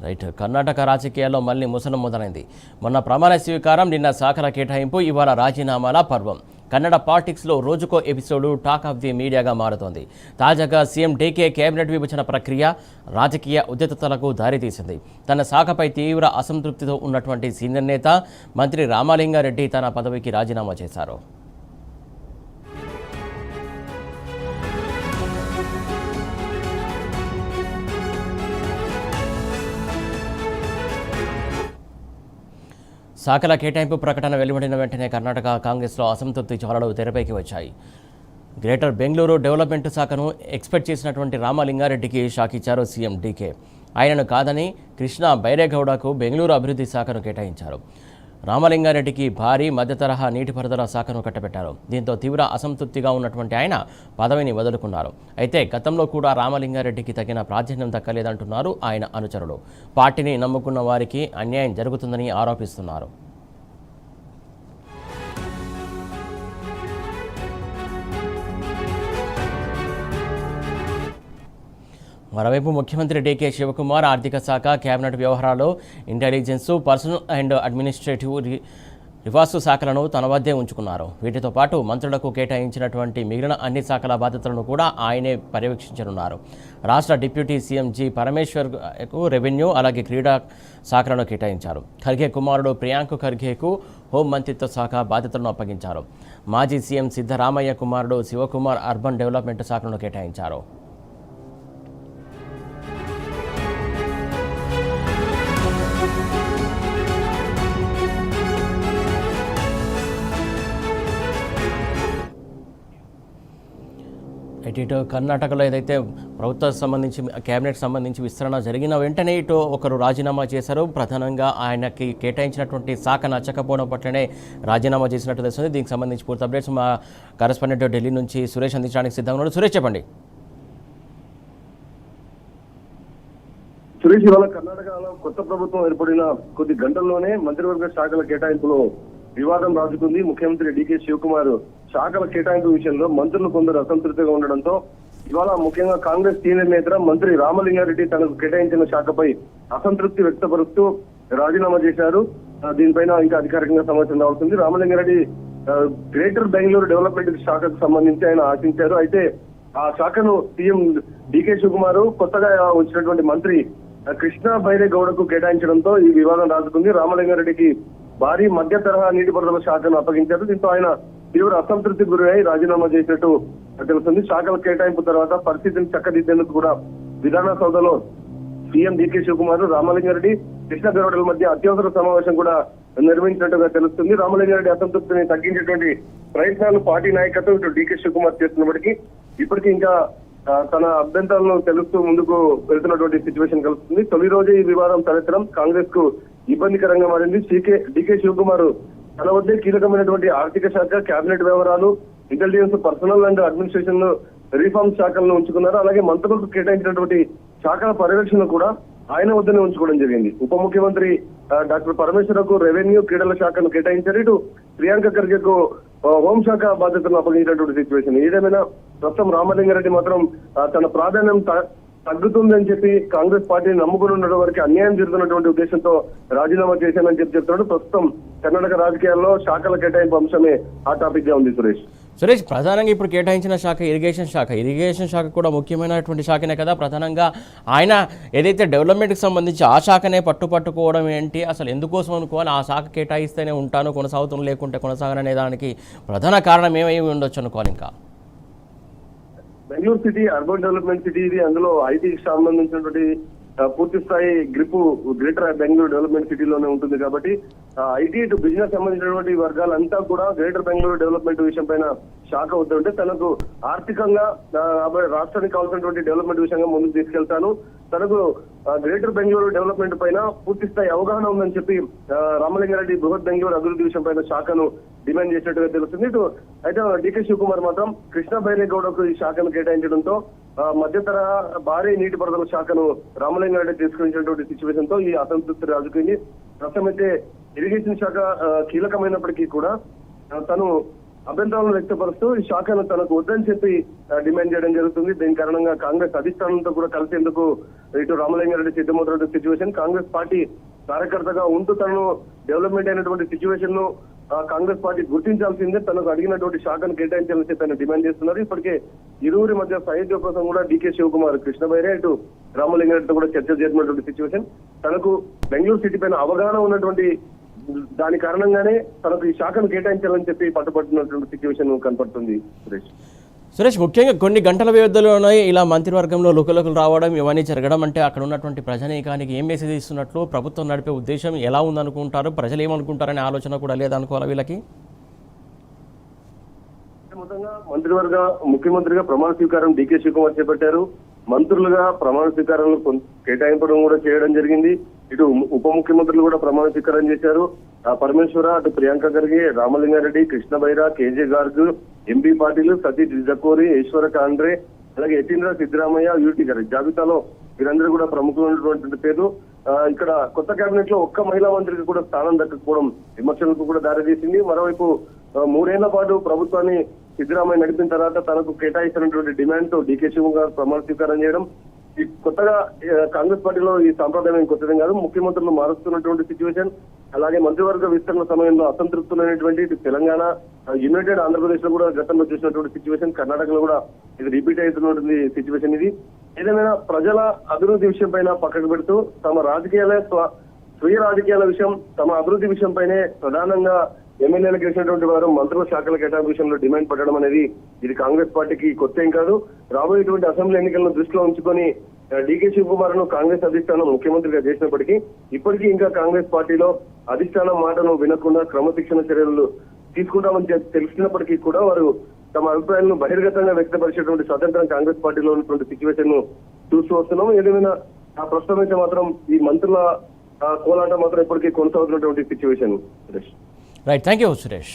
Right. Karnataka రాజకీయాల్లో మళ్ళీ ముసలం మొదలైంది. మొన్న ప్రమాణ స్వీకారం, నిన్న శాఖల కేటాయింపు, ఇవాళ రాజీనామాల పర్వం. కన్నడ పాలిటిక్స్లో రోజుకో ఎపిసోడు టాక్ ఆఫ్ ది మీడియాగా మారుతోంది. తాజాగా సీఎం డీకే కేబినెట్ విభజన ప్రక్రియ రాజకీయ ఉద్రిక్తతలకు దారితీసింది. తన శాఖపై తీవ్ర అసంతృప్తితో ఉన్నటువంటి సీనియర్ నేత మంత్రి రామలింగారెడ్డి తన పదవికి రాజీనామా చేశారు. శాఖల కేటాయింపు ప్రకటన వెలువడిన వెంటనే కర్ణాటక కాంగ్రెస్లో అసంతృప్తి జ్వాలలు తెరపైకి వచ్చాయి. గ్రేటర్ బెంగళూరు డెవలప్మెంట్ శాఖను ఎక్స్పెక్ట్ చేసినటువంటి రామలింగారెడ్డికి షాక్ ఇచ్చారు సీఎం డీకే. ఆయనను కాదని కృష్ణ బైరేగౌడకు బెంగళూరు అభివృద్ధి శాఖను కేటాయించారు. రామలింగారెడ్డికి భారీ మధ్యతరహా నీటిపారుదల శాఖను కట్టబెట్టారు. దీంతో తీవ్ర అసంతృప్తిగా ఉన్నటువంటి ఆయన పదవిని వదులుకున్నారు. అయితే గతంలో కూడా రామలింగారెడ్డికి తగిన ప్రాధాన్యం దక్కలేదంటున్నారు ఆయన అనుచరులు. పార్టీని నమ్ముకున్న వారికి అన్యాయం జరుగుతుందని ఆరోపిస్తున్నారు. మరోవైపు ముఖ్యమంత్రి డీకే శివకుమార్ ఆర్థిక శాఖ, కేబినెట్ వ్యవహారాలు, ఇంటెలిజెన్స్, పర్సనల్ అండ్ అడ్మినిస్ట్రేటివ్ రివార్సు శాఖలను తన వద్దే ఉంచుకున్నారు. వీటితో పాటు మంత్రులకు కేటాయించినటువంటి మిగిలిన అన్ని శాఖల బాధ్యతలను కూడా ఆయనే పర్యవేక్షించనున్నారు. రాష్ట్ర డిప్యూటీ సీఎం జి పరమేశ్వర్కు రెవెన్యూ, అలాగే క్రీడా శాఖలను కేటాయించారు. ఖర్గే కుమారుడు ప్రియాంక్ ఖర్గేకు హోం మంత్రిత్వ శాఖ బాధ్యతలను అప్పగించారు. మాజీ సీఎం సిద్ధరామయ్య కుమారుడు శివకుమార్ అర్బన్ డెవలప్మెంట్ శాఖలను కేటాయించారు. ఇటు కర్ణాటకలో ఏదైతే ప్రభుత్వం సంబంధించి కేబినెట్ సంబంధించి విస్తరణ జరిగిన వెంటనే ఇటు ఒకరు రాజీనామా చేశారు. ప్రధానంగా ఆయనకి కేటాయించినటువంటి శాఖ నచ్చకపోవడం పట్లనే రాజీనామా చేసినట్టు తెలుస్తుంది. దీనికి సంబంధించి పూర్తి అప్డేట్స్ మా కరెస్పాండెంట్ ఢిల్లీ నుంచి సురేష్ అందించడానికి సిద్ధంగా ఉన్నారు. సురేష్, చెప్పండి. సురేష్, ఇవాళ కర్ణాటకలో కొత్త ప్రభుత్వం ఏర్పడిన కొద్ది గంటల్లోనే మంత్రివర్గ శాఖల కేటాయింపులో వివాదం రాజుకుంది. ముఖ్యమంత్రి డీకే శివకుమార్ శాఖల కేటాయింపు విషయంలో మంత్రులు కొందరు అసంతృప్తిగా ఉండడంతో ఇవాళ ముఖ్యంగా కాంగ్రెస్ సీనియర్ నేత మంత్రి రామలింగారెడ్డి తనకు కేటాయించిన శాఖపై అసంతృప్తి వ్యక్తపరుస్తూ రాజీనామా చేశారు. దీనిపైన ఇంకా అధికారికంగా సమాచారం రావుతుంది. రామలింగారెడ్డి గ్రేటర్ బెంగళూరు డెవలప్మెంట్ శాఖకు సంబంధించి ఆయన ఆశించారు. అయితే ఆ శాఖను సీఎం డీకే శివకుమార్ కొత్తగా వచ్చినటువంటి మంత్రి కృష్ణ బైరేగౌడకు కేటాయించడంతో ఈ వివాదం రాజుకుంది. రామలింగారెడ్డికి భారీ మధ్య తరహా నీటిపారుదల శాఖను అప్పగించారు. దీంతో ఆయన తీవ్ర అసంతృప్తికి గురై రాజీనామా చేసినట్టు తెలుస్తుంది. శాఖల కేటాయింపు తర్వాత పరిస్థితిని చక్కదిద్దేందుకు కూడా విధాన సౌధలో సీఎం డీకే శివకుమార్, రామలింగారెడ్డి, కృష్ణ బైరేగౌడల మధ్య అత్యవసర సమావేశం కూడా నిర్వహించినట్టుగా తెలుస్తుంది. రామలింగారెడ్డి అసంతృప్తిని తగ్గించేటువంటి ప్రయత్నాలు పార్టీ నాయకత్వం ఇటు డీకే శివకుమార్ చేస్తున్నప్పటికీ ఇప్పటికీ ఇంకా తన అభ్యంతరాలను తెలుస్తూ ముందుకు వెళ్తున్నటువంటి సిచ్యువేషన్ కలుస్తుంది. తొలి రోజే ఈ వివాదం తలెత్తడం కాంగ్రెస్ కు ఇబ్బందికరంగా మారింది. డీకే శివకుమార్ తన వద్దే కీలకమైనటువంటి ఆర్థిక శాఖ, కేబినెట్ వ్యవహారాలు, intelligence, personnel and administration, reforms శాఖలను ఉంచుకున్నారు. అలాగే మంత్రులకు కేటాయించినటువంటి శాఖల పర్యవేక్షణ కూడా ఆయన వద్దనే ఉంచుకోవడం జరిగింది. ఉప ముఖ్యమంత్రి డాక్టర్ పరమేశ్వరకు రెవెన్యూ, క్రీడల శాఖను కేటాయించారు. ఇటు ప్రియాంక ఖర్గేకు హోంశాఖ బాధ్యతలను అప్పగించినటువంటి సిచ్యువేషన్. ఏదేమైనా ప్రస్తుతం రామలింగారెడ్డి మాత్రం తన ప్రాధాన్యం తగ్గుతుందని చెప్పి కాంగ్రెస్ పార్టీని నమ్ముకుని ఉండడం వరకు అన్యాయం జరుగుతున్నటువంటి ఉద్దేశంతో రాజీనామా చేశానని చెప్తున్నాడు. ప్రస్తుతం కర్ణాటక రాజకీయాల్లో శాఖల కేటాయింపు అంశమే ఆ టాపిక్ గా ఉంది. సురేష్, ప్రధానంగా ఇప్పుడు కేటాయించిన శాఖ ఇరిగేషన్ శాఖ కూడా ముఖ్యమైనటువంటి శాఖనే కదా. ప్రధానంగా ఆయన ఏదైతే డెవలప్మెంట్కి సంబంధించి ఆ శాఖనే పట్టుకోవడం ఏంటి, అసలు ఎందుకోసం అనుకోవాలి? ఆ శాఖ కేటాయిస్తేనే ఉంటాను, కొనసాగుతున్న లేకుంటే కొనసాగననే దానికి ప్రధాన కారణం ఏమై ఉండొచ్చు అనుకోవాలి? ఇంకా Bengaluru city urban development city ఇది. అందులో ఐటీకి సంబంధించినటువంటి పూర్తి స్థాయి గ్రిప్ గ్రేటర్ బెంగళూరు డెవలప్మెంట్ సిటీలోనే ఉంటుంది. కాబట్టి ఐటీ టు బిజినెస్ సంబంధించినటువంటి వర్గాలంతా కూడా గ్రేటర్ బెంగళూరు డెవలప్మెంట్ విషయం పైన షాక్ అవుతుంటే తనకు ఆర్థికంగా రాష్ట్రానికి కావాల్సినటువంటి డెవలప్మెంట్ విషయంగా ముందుకు తీసుకెళ్తాను, తనకు గ్రేటర్ బెంగళూరు డెవలప్మెంట్ పైన పూర్తి స్థాయి అవగాహన ఉందని చెప్పి రామలింగారెడ్డి బృహత్ బెంగళూరు అభివృద్ధి విషయం పైన శాఖను డిమాండ్ చేసినట్టుగా తెలుస్తుంది. ఇటు అయితే డీకే శివకుమార్ మాత్రం కృష్ణ బైరేగౌడకు ఈ శాఖను కేటాయించడంతో మధ్యతరహా భారీ నీటిపారుదల శాఖను రామలింగారెడ్డి తీసుకున్నటువంటి సిచ్యువేషన్ తో ఈ అసంతృప్తి రాజుకుంది. ప్రస్తుతం అయితే ఇరిగేషన్ శాఖ కీలకమైనప్పటికీ కూడా తను అభ్యంతరాలను వ్యక్తపరుస్తూ ఈ శాఖను తనకు వద్దని చెప్పి డిమాండ్ చేయడం జరుగుతుంది. దీని కారణంగా కాంగ్రెస్ అధిష్టానంతో కూడా కలిసేందుకు ఇటు రామలింగారెడ్డి సిద్ధమవుతున్నటువంటి సిచ్యువేషన్. కాంగ్రెస్ పార్టీ కార్యకర్తగా ఉంటూ తనను డెవలప్మెంట్ అయినటువంటి సిచ్యువేషన్ ను కాంగ్రెస్ పార్టీ గుర్తించాల్సిందే, తనకు అడిగినటువంటి శాఖను కేటాయించాలని తను డిమాండ్ చేస్తున్నారు. ఇప్పటికే ఇరువురి మధ్య సాహిత్య కోసం కూడా డీకే శివకుమార్, కృష్ణ బైరే, ఇటు రామలింగారెడ్డితో కూడా చర్చలు చేసినటువంటి సిచ్యువేషన్. తనకు బెంగళూరు సిటీ పైన అవగాహన ఉన్నటువంటి దాని కారణంగానే తనకు ఈ శాఖను కేటాయించాలని చెప్పి పట్టుబడుతున్నటువంటి సిచ్యువేషన్ కనపడుతుంది. సురేష్, ముఖ్యంగా కొన్ని గంటల వ్యవధిలోనే ఇలా మంత్రివర్గంలో లుకలుకలు రావడం, ఇవన్నీ జరగడం అంటే అక్కడ ఉన్నటువంటి ప్రజానీకానికి ఏం మెసేజ్ ఇస్తున్నట్లు, ప్రభుత్వం నడిపే ఉద్దేశం ఎలా ఉందనుకుంటారు, ప్రజలు ఏమనుకుంటారనే ఆలోచన కూడా లేదనుకోవాలి వీళ్ళకి? మొత్తంగా మంత్రివర్గ ముఖ్యమంత్రిగా ప్రమాణ స్వీకారం డీకే శివకుమార్ చేపట్టారు. మంత్రులుగా ప్రమాణ స్వీకారాలను కేటాయింపడం కూడా చేయడం జరిగింది. ఇటు ఉప ముఖ్యమంత్రులు కూడా ప్రమాణ స్వీకారం చేశారు. పరమేశ్వర, అటు ప్రియాంక ఖర్గే, రామలింగారెడ్డి, కృష్ణ బైరా, కేజే గార్గ్, ఎంపీ పాటిల్, సతీష్ జకోరి, ఈశ్వర కాండ్రే, అలాగే యతీంద్ర, సిద్ధరామయ్య, యూటీ గారి జాబితాలో వీరందరూ కూడా ప్రముఖమైనటువంటి పేరు. ఇక్కడ కొత్త కేబినెట్ లో ఒక్క మహిళా మంత్రికి కూడా స్థానం దక్కకపోవడం విమర్శలకు కూడా దారితీసింది. మరోవైపు 3 ఏళ్ల పాటు ప్రభుత్వాన్ని సిద్ధరామయ్య నడిపిన తర్వాత తనకు కేటాయిస్తున్నటువంటి డిమాండ్ తో డీకే శివకుమార్ ప్రమాణ స్వీకారం చేయడం ఈ కొత్తగా కాంగ్రెస్ పార్టీలో ఈ సాంప్రదాయం కొత్తదేం కాదు. ముఖ్యమంత్రులు మారుస్తున్నటువంటి సిచ్యువేషన్, అలాగే మంత్రివర్గ విస్తరణ సమయంలో అసంతృప్తులైనటువంటి తెలంగాణ, యునైటెడ్ ఆంధ్రప్రదేశ్ లో కూడా గతంలో చూసినటువంటి సిచ్యువేషన్, కర్ణాటకలో కూడా ఇది రిపీట్ అవుతున్నటువంటి సిచ్యువేషన్. ఇది ఏదేమైనా ప్రజల అభివృద్ధి విషయం పైన పక్కకు పెడుతూ తమ రాజకీయాల స్వీయ రాజకీయాల విషయం, తమ అభివృద్ధి విషయం పైనే ప్రధానంగా ఎమ్మెల్యేలకు వేసినటువంటి వారు మంత్రుల శాఖల కేటాయింపు విషయంలో డిమాండ్ పెట్టడం అనేది ఇది కాంగ్రెస్ పార్టీకి కొత్త ఏం కాదు. రాబోయేటువంటి అసెంబ్లీ ఎన్నికలను దృష్టిలో ఉంచుకొని డీకే శివకుమార్ ను కాంగ్రెస్ అధిష్టానం ముఖ్యమంత్రిగా చేసినప్పటికీ ఇప్పటికీ ఇంకా కాంగ్రెస్ పార్టీలో అధిష్టానం మాటను వినకుండా క్రమశిక్షణ చర్యలు తీసుకుంటామని తెలిసినప్పటికీ కూడా వారు తమ అభిప్రాయాలను బహిర్గతంగా వ్యక్తపరిచేటువంటి స్వతంత్రం కాంగ్రెస్ పార్టీలో ఉన్నటువంటి సిచ్యువేషన్ ను చూస్తూ వస్తున్నాం. ఏదేమైనా ప్రస్తుతం అయితే మాత్రం ఈ మంత్రుల కోలాట మాత్రం ఇప్పటికీ కొనసాగుతున్నటువంటి situation. Right, thank you Suresh.